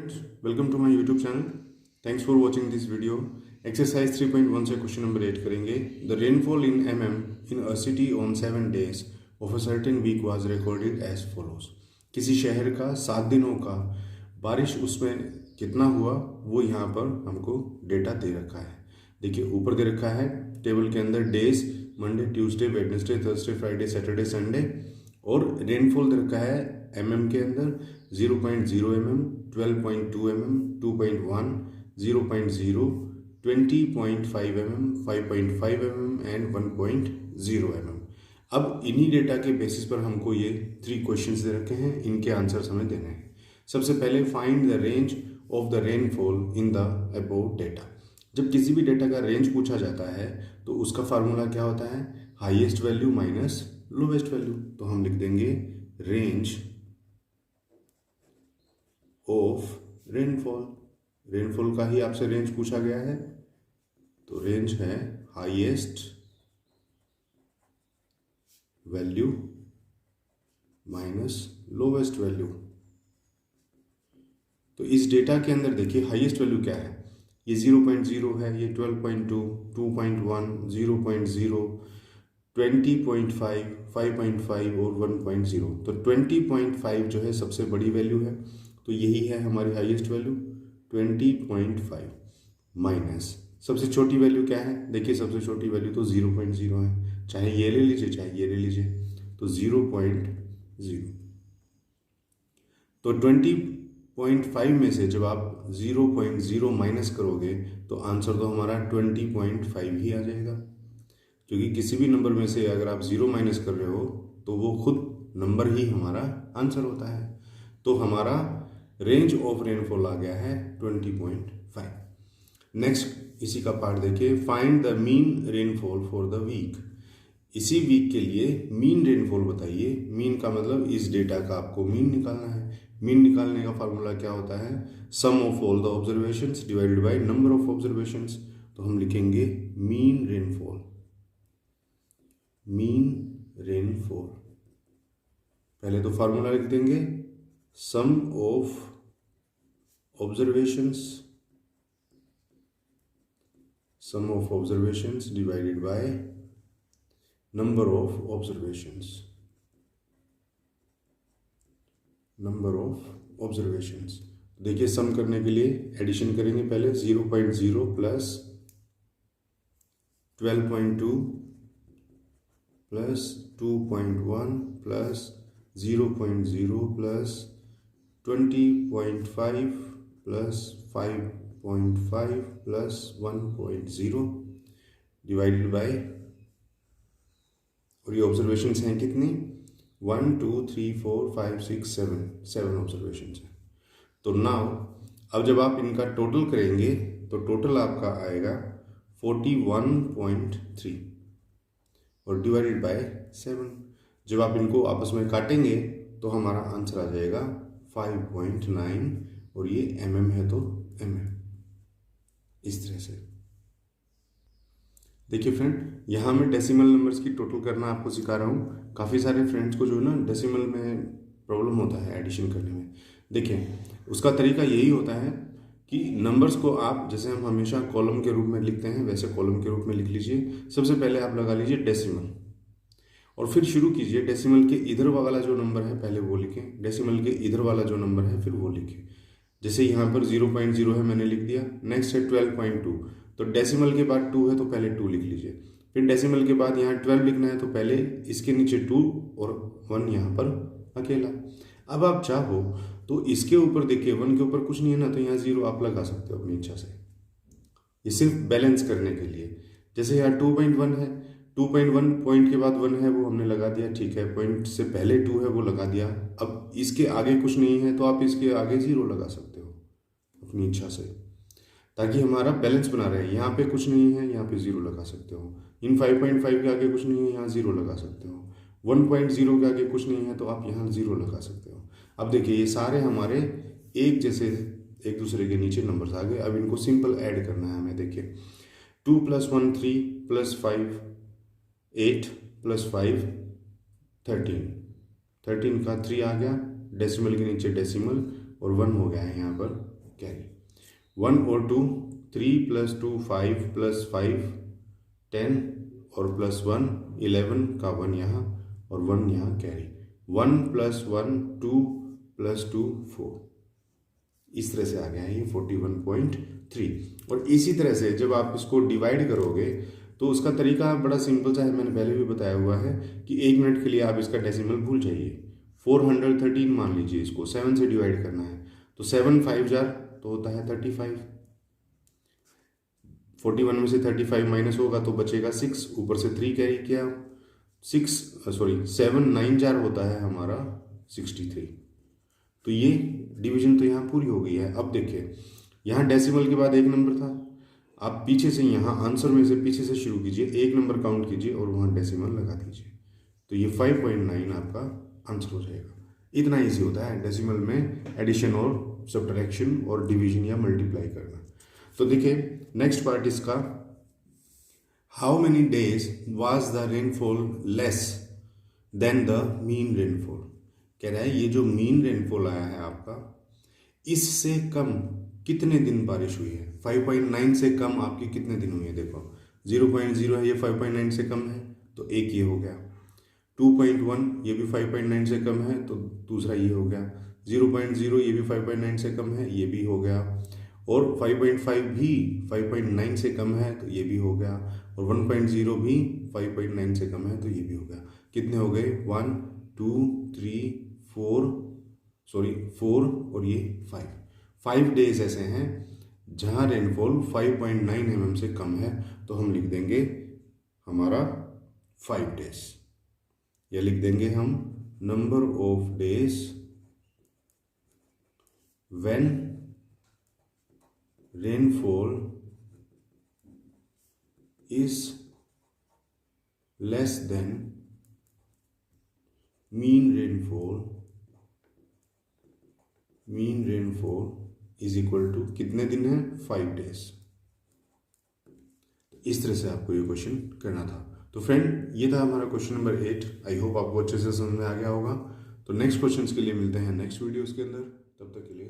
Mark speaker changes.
Speaker 1: Friends, welcome to my YouTube channel. Thanks for watching this video. Exercise 3.1 से question number 8 करेंगे. The rainfall in mm in a city on 7 days of a certain week was recorded as follows. किसी शहर का 7 दिनों का बारिश उसमें कितना हुआ वो यहाँ पर हमको डेटा दे रखा है. देखिए ऊपर दे रखा है टेबल के अंदर days Monday Tuesday Wednesday Thursday Friday Saturday Sunday और रेनफॉल दे रखा है mm के अंदर 0.0 mm 12.2 mm 2.1 0.0 20.5 mm 5.5 mm and 1.0 mm. अब इन्हीं डेटा के बेसिस पर हमको ये 3 क्वेश्चंस दे रखे हैं, इनके आंसर्स हमें देने हैं. सबसे पहले find the range of the rainfall in the above data. जब किसी भी डेटा का रेंज पूछा जाता है तो उसका फार्मूला क्या होता है? Highest value minus lowest value. तो हम लिख देंगे रेंज ऑफ रेनफॉल. रेनफॉल का ही आपसे रेंज पूछा गया है तो रेंज है highest value minus lowest value. तो इस डेटा के अंदर देखिए हाईएस्ट वैल्यू क्या है? ये 0.0 है, ये 12.2, 2.1, 0.0, 20.5, 5.5 और 1.0. तो 20.5 जो है सबसे बड़ी वैल्यू है तो यही है हमारी हाईएस्ट वैल्यू 20.5 माइनस सबसे छोटी वैल्यू क्या है? देखिए सबसे छोटी वैल्यू तो 0.0 है, चाहे ये ले लीजिए चाहे ये ले लीजिए तो 0.0. तो 20.5 में से जब आप 0.0 माइनस करोगे तो आंसर तो हमारा 20.5 ही आ जाएगा, क्योंकि किसी भी नंबर में से अगर आप 0 माइनस कर रहे हो तो वो खुद नंबर ही हमारा आंसर होता है. तो हमारा रेंज ऑफ रेनफॉल आ गया है 20.5. नेक्स्ट इसी का पार्ट देखिए, find the mean rainfall for the week. इसी वीक के लिए मीन रेनफॉल बताइए. मीन का मतलब इस डेटा का आपको मीन निकालना है. मीन निकालने का फार्मूला क्या होता है? Sum of all the observations divided by number of observations. तो हम लिखेंगे मीन रेनफॉल. मीन रेनफॉल पहले तो फार्मूला लिख देंगे sum of observations divided by number of observations. देखिए सम करने के लिए एडिशन करेंगे. पहले 0.0 plus 12.2 plus 2.1 plus 0.0 plus 20.5 plus 5.5 plus 1.0 divided by, और ये ऑब्जर्वेशंस हैं कितनी? 1 2 3 4 5 6 7 ऑब्जर्वेशंस हैं. तो नाउ अब जब आप इनका टोटल करेंगे तो टोटल आपका आएगा 41.3 और डिवाइडेड बाय 7. जब आप इनको आपस में काटेंगे तो हमारा आंसर आ जाएगा 5.9 और ये mm है तो mm. इस तरह से देखिए फ्रेंड, यहाँ मैं डेसिमल नंबर्स की टोटल करना आपको सिखा रहा हूँ. काफ़ी सारे फ्रेंड्स को जो है ना डेसिमल में प्रॉब्लम होता है एडिशन करने में. देखिए उसका तरीका यही होता है कि नंबर्स को आप जैसे हम हमेशा कॉलम के रूप में लिखते हैं वैसे कॉलम के रूप में लिख लीजिए. सबसे पहले आप लगा लीजिए डेसिमल और फिर शुरू कीजिए. डेसिमल के इधर वाला जो नंबर है पहले वो लिखें, डेसिमल के इधर वाला जो नंबर है फिर वो लिखें. जैसे यहाँ पर 0.0 है मैंने लिख दिया. नेक्स्ट है 12.2, तो डेसिमल के बाद 2 है तो पहले 2 लिख लीजिए. फिर डेसिमल के बाद यहाँ 12 लिखना है तो पहले इसके नीचे 2 और 1 यहाँ पर अकेला. अब आप चाहो तो इसके ऊपर देखिए 1 के ऊपर कुछ नहीं है ना, तो यहाँ 0 आप लगा सकते हो अपनी इच्छा से. ये सिर्फ बैलेंस करने के लिए. जैसे यहाँ 2.1 है, 2.1 पॉइंट के बाद 1 है वो हमने लगा दिया, ठीक है. पॉइंट से पहले 2 है वो लगा दिया. अब इसके आगे कुछ नहीं है तो आप इसके आगे 0 लगा सकते हो अपनी इच्छा से, ताकि हमारा बैलेंस बना रहे. यहाँ पे कुछ नहीं है, यहाँ पे 0 लगा सकते हो. इन 5.5 के आगे कुछ नहीं है, यहाँ 0 लगा सकते हो. 1.0 के आगे कुछ नहीं है तो आप यहाँ 0 लगा सकते हो. अब देखिए ये सारे हमारे एक जैसे एक दूसरे के नीचे नंबर्स आ गए. अब इनको सिंपल ऐड करना है हमें. देखिए 2 + 1 3 + 5 8 + 5 13 का 3 आ गया. डेसिमल के नीचे डेसिमल और 1 हो गया है यहाँ पर कैरी। 1 और 2, 3 + 2 5 + 5 10 और +1 11 का 1 यहाँ और 1 यहाँ कैरी। 1 + 1 2 + 2 4। इस तरह से आ गया है ये 41.3। और इसी तरह से जब आप इसको डिवाइड करोगे तो उसका तरीका बड़ा सिंपल सा है, मैंने पहले भी बताया हुआ है कि 1 मिनट के लिए आप इसका डेसिमल भूल जाइए। 413 मान लीजिए, इसको 7 से डिवाइड करना है तो 7 5 जार तो होता है 35। 41 में से 35 माइनस होगा तो बचेगा 6, ऊपर से 3 कैरी किया, 7 9 जार होता है हमारा 63। तो ये डिवीजन तो यहाँ पूरी हो गई है। अब देखिए यहाँ डेसिमल के बाद 1 नंबर था, आप पीछे से यहाँ आंसर में से पीछे से शुरू कीजिए, 1 नंबर काउंट कीजिए और वहाँ डेसिमल लगा दीजिए, तो ये 5.9 आपका आंसर हो जाएगा। इतना इजी होता है डेसिमल में एडिशन और सब्ट्रैक्शन और डिवीजन या मल्टीप्लाई करना। तो देखिए नेक्स्ट पार्ट इसका, how many days was the rainfall less than the mean rainfall. कह रहा है ये जो मीन रेनफॉल आया है आपका, इससे कम कितने दिन बारिश हुई है। 5.9 से कम आपकी कितने दिन हुई है, देखो 0.0 है, ये 5.9 से कम है तो एक ये हो गया। 2.1 ये भी 5.9 से कम है तो दूसरा ये हो गया। 0.0 ये भी 5.9 से कम है, ये भी हो गया। और 5.5 भी 5.9 से कम है तो ये भी हो गया। और 1.0 भी 5.9 से कम है तो ये भी हो गया। कितने हो गए, 1 2 3 4 और ये 5 डेज ऐसे हैं जहाँ रेनफॉल 5.9 mm से कम है, तो हम लिख देंगे हमारा 5 डेज, या लिख देंगे हम number of days when rainfall is less than mean rainfall is equal to कितने दिन है, 5 डेज। इस तरह से आपको ये क्वेश्चन करना था। तो फ्रेंड ये था हमारा क्वेश्चन नंबर 8। आई होप आपको अच्छे से समझ में आ गया होगा। तो नेक्स्ट क्वेश्चंस के लिए मिलते हैं नेक्स्ट वीडियोस के अंदर, तब तक के लिए